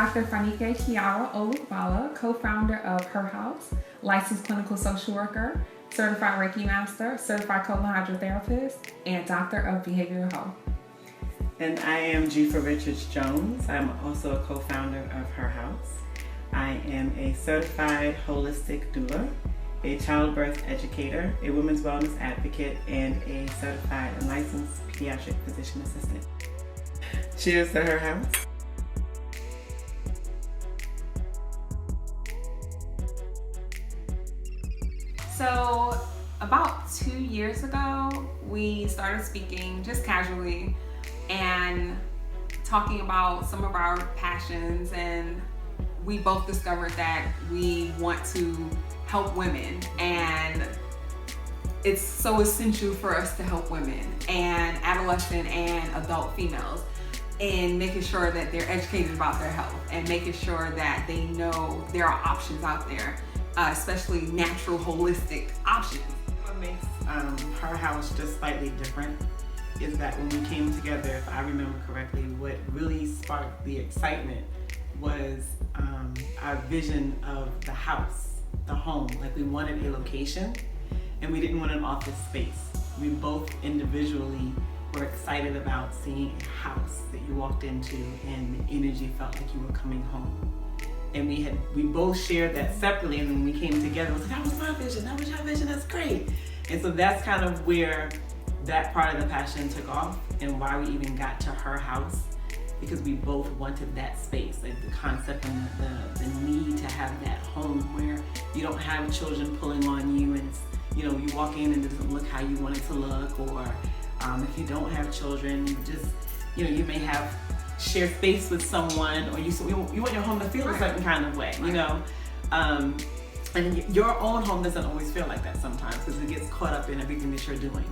Dr. Fanike Kiara Olugbala, co-founder of Her House, licensed clinical social worker, certified Reiki master, certified colon hydrotherapist, and doctor of behavioral health. And I am Jifa Richards-Jones. I'm also a co-founder of Her House. I am a certified holistic doula, a childbirth educator, a women's wellness advocate, and a certified and licensed pediatric physician assistant. Cheers to Her House. So about 2 years ago, we started speaking just casually and talking about some of our passions, and we both discovered that we want to help women, and it's so essential for us to help women and adolescent and adult females in making sure that they're educated about their health and making sure that they know there are options out there, especially natural, holistic options. What makes Her House just slightly different is that when we came together, if I remember correctly, what really sparked the excitement was our vision of the house, the home. Like, we wanted a location and we didn't want an office space. We both individually were excited about seeing a house that you walked into and the energy felt like you were coming home. And we both shared that separately, and then we came together and was like, that was my vision, that was your vision, that's great. And so that's kind of where that part of the passion took off and why we even got to Her House, because we both wanted that space, like the concept and the need to have that home where you don't have children pulling on you and it's, you walk in and it doesn't look how you want it to look, or if you don't have children, you just, you may have shared space with someone, or you want your home to feel a certain kind of way, and your own home doesn't always feel like that sometimes because it gets caught up in everything that you're doing.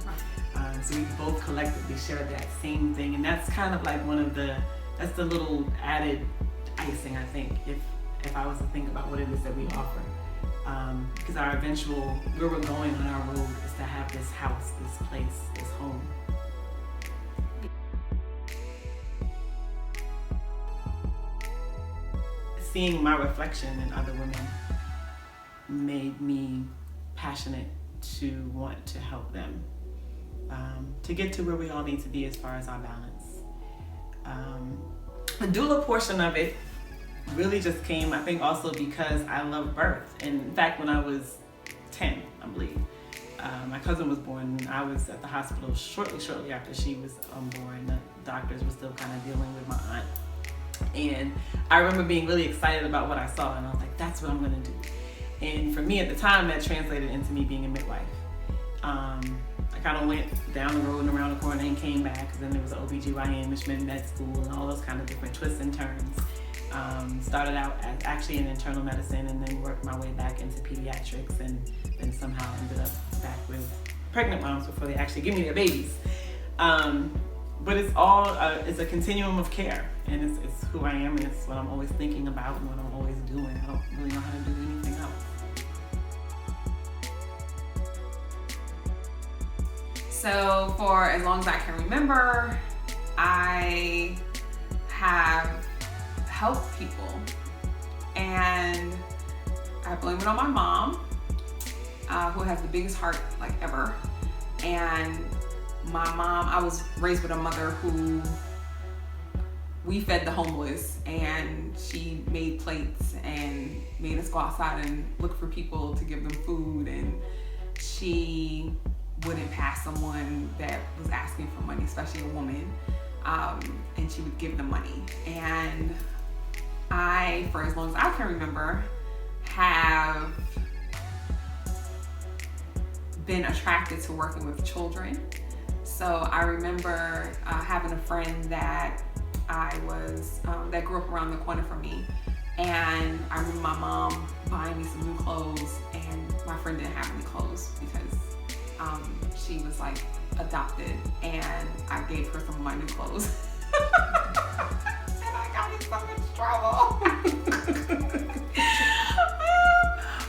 So we both collectively share that same thing, and that's kind of like that's the little added icing, I think, if I was to think about what it is that we offer. Because our where we're going on our road is to have this house, this place, this home. Seeing my reflection in other women made me passionate to want to help them, to get to where we all need to be as far as our balance. The doula portion of it really just came, I think, also because I love birth. And in fact, when I was 10, I believe, my cousin was born, and I was at the hospital shortly after she was born. The doctors were still kind of dealing with my aunt. And I remember being really excited about what I saw, and I was like, that's what I'm gonna do. And for me at the time, that translated into me being a midwife. I kind of went down the road and around the corner and came back, because then there was an OBGYN, which meant med school, and all those kind of different twists and turns. Started out as actually in internal medicine, and then worked my way back into pediatrics, and then somehow ended up back with pregnant moms before they actually give me their babies. But it's all, it's a continuum of care, and it's who I am, and it's what I'm always thinking about and what I'm always doing. I don't really know how to do anything else. So for as long as I can remember, I have helped people, and I blame it on my mom, who has the biggest heart like ever. And my mom, I was raised with a mother who, we fed the homeless, and she made plates and made us go outside and look for people to give them food, and she wouldn't pass someone that was asking for money, especially a woman, and she would give them money. And I, for as long as I can remember, have been attracted to working with children. So I remember having a friend that that grew up around the corner from me, and I remember my mom buying me some new clothes, and my friend didn't have any clothes because she was like adopted, and I gave her some of my new clothes. And I got in so much trouble.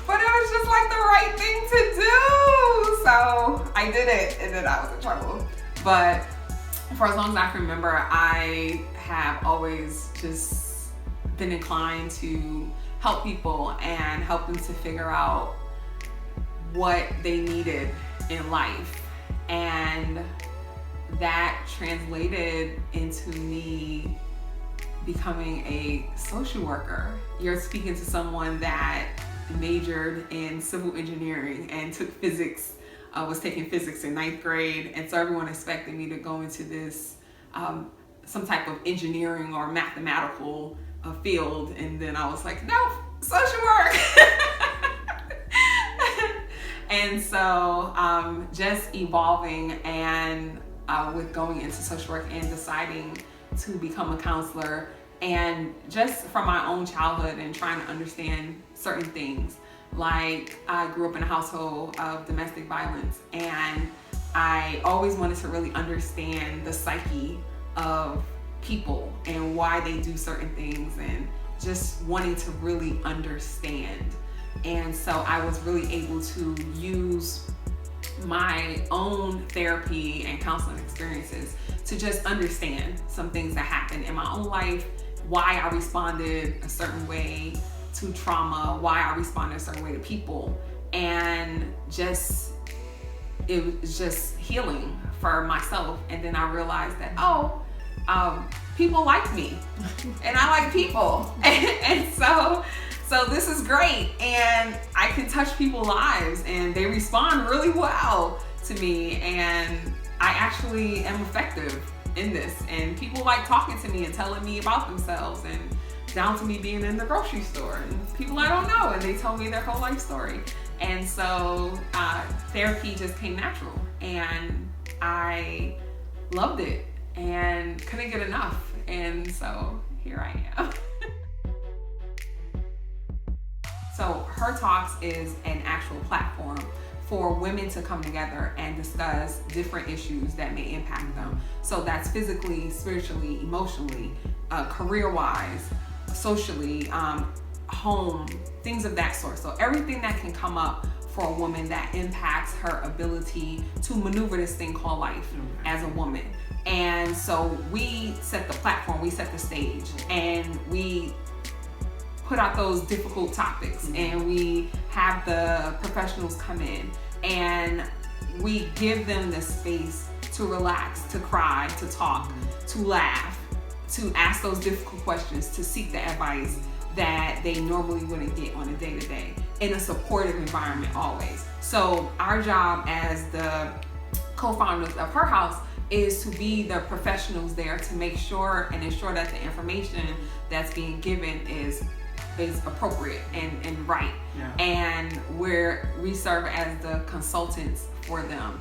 But it was just like the right thing to do. So I did it, and then I was in trouble. But for as long as I can remember, I have always just been inclined to help people and help them to figure out what they needed in life. And that translated into me becoming a social worker. You're speaking to someone that majored in civil engineering and took physics, was taking physics in 9th grade. And so everyone expected me to go into this, some type of engineering or mathematical field. And then I was like, no, social work. And so just evolving and with going into social work and deciding to become a counselor, and just from my own childhood and trying to understand certain things. Like, I grew up in a household of domestic violence, and I always wanted to really understand the psyche of people and why they do certain things, and just wanting to really understand. And so I was really able to use my own therapy and counseling experiences to just understand some things that happened in my own life, why I responded a certain way to trauma, why I responded a certain way to people, and just, it was just healing for myself. And then I realized that, people like me and I like people. And so this is great, and I can touch people's lives and they respond really well to me, and I actually am effective in this, and people like talking to me and telling me about themselves, and down to me being in the grocery store and people I don't know and they tell me their whole life story. And so therapy just came natural, and I loved it and couldn't get enough, and so here I am. So Her Talks is an actual platform for women to come together and discuss different issues that may impact them. So that's physically, spiritually, emotionally, career-wise, socially, home, things of that sort. So everything that can come up for a woman that impacts her ability to maneuver this thing called life as a woman. And so we set the platform, we set the stage, and we put out those difficult topics, and we have the professionals come in, and we give them the space to relax, to cry, to talk, to laugh, to ask those difficult questions, to seek the advice that they normally wouldn't get on a day-to-day, in a supportive environment always. So our job as the co-founders of Her House is to be the professionals there to make sure and ensure that the information that's being given is appropriate and right. Yeah. And we serve as the consultants for them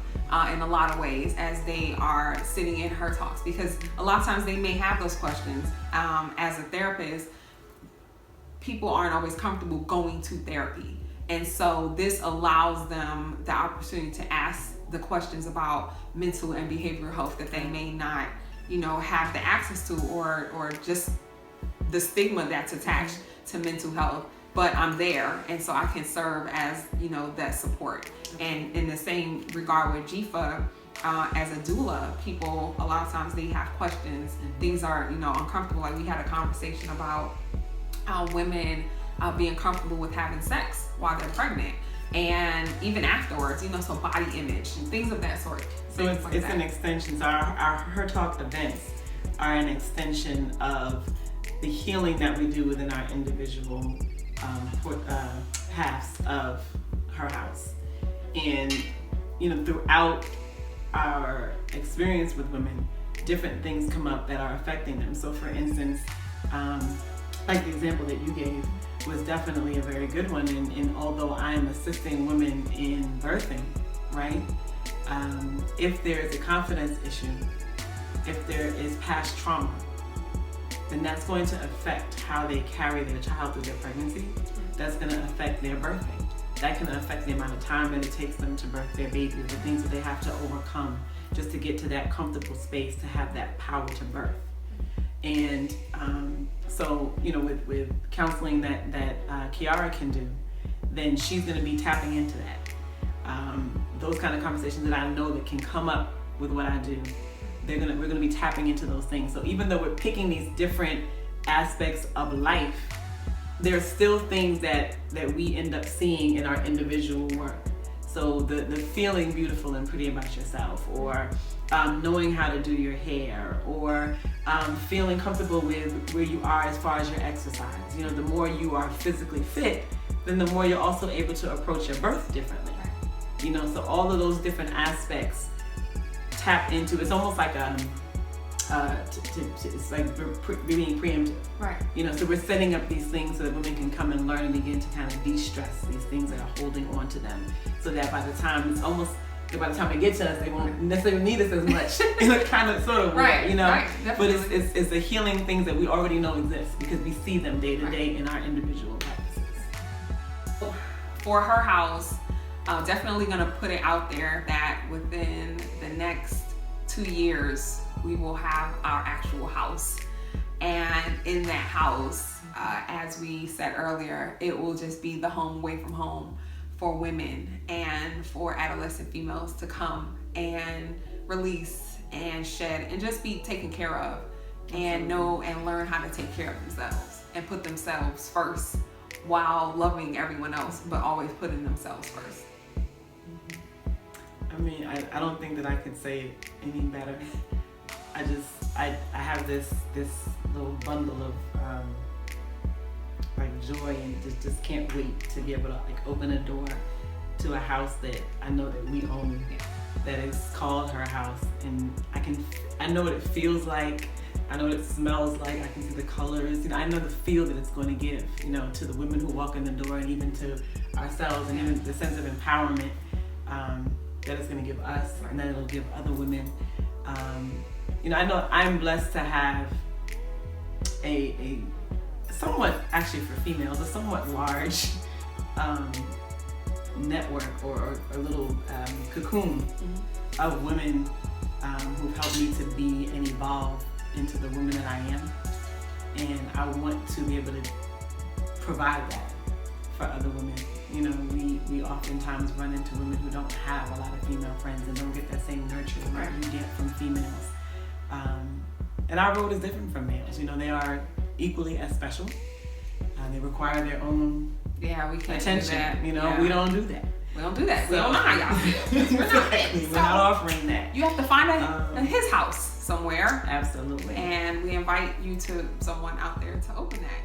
in a lot of ways as they are sitting in Her Talks, because a lot of times they may have those questions. As a therapist, people aren't always comfortable going to therapy, and so this allows them the opportunity to ask the questions about mental and behavioral health that they may not, have the access to, or just the stigma that's attached to mental health. But I'm there, and so I can serve as, that support. And in the same regard with GIFA, as a doula, people, a lot of times they have questions. Things are, uncomfortable. Like, we had a conversation about women being comfortable with having sex while they're pregnant, and even afterwards, so body image and things of that sort. So it's an extension. So our Her Talk events are an extension of the healing that we do within our individual halves of Her House. And, throughout our experience with women, different things come up that are affecting them. So for instance, like the example that you gave was definitely a very good one. And although I am assisting women in birthing, right? If there is a confidence issue, if there is past trauma, then that's going to affect how they carry their child through their pregnancy. That's going to affect their birthing. That can affect the amount of time that it takes them to birth their baby, the things that they have to overcome just to get to that comfortable space to have that power to birth. And so, with counseling that Kiara can do, then she's going to be tapping into that. Those kind of conversations that I know that can come up with what I do, we're going to be tapping into those things. So even though we're picking these different aspects of life, there's still things that we end up seeing in our individual work. So the feeling beautiful and pretty about yourself, or knowing how to do your hair, or feeling comfortable with where you are as far as your exercise. You know, the more you are physically fit, then the more you're also able to approach your birth differently. You know, so all of those different aspects tap into, it's almost like it's like being preemptive. Right. You know, so we're setting up these things so that women can come and learn and begin to kind of de-stress these things that are holding on to them, so that by the time they get to us, they won't necessarily need us as much in a kind of sort of way, right, you know. Right, but it's the healing things that we already know exist because we see them day to day in our individual practices. For her house, I'm definitely gonna put it out there that within the next 2 years, we will have our actual house. And in that house, as we said earlier, it will just be the home away from home for women and for adolescent females to come and release and shed and just be taken care of and know and learn how to take care of themselves and put themselves first while loving everyone else, but always putting themselves first. I mean, I don't think that I could say it any better. I have this little bundle of like joy, and just can't wait to be able to like open a door to a house that I know that we own, that is called her house, and I know what it feels like, I know what it smells like, I can see the colors, you know, I know the feel that it's going to give, you know, to the women who walk in the door, and even to ourselves, and even the sense of empowerment that it's going to give us, and that it'll give other women. You know, I know I'm blessed to have a somewhat, actually for females, a somewhat large network or a little cocoon of women who've helped me to be and evolve into the woman that I am. And I want to be able to provide that for other women. You know, we oftentimes run into women who don't have a lot of female friends and don't get that same nurturing that you get from females. And our road is different from males. You know, they are equally as special. They require their own we can't attention. do that. You know, we don't do that. We don't do that. So, we don't know how y'all feel. We're not offering that. You have to find his house somewhere. Absolutely. And we invite you to someone out there to open that.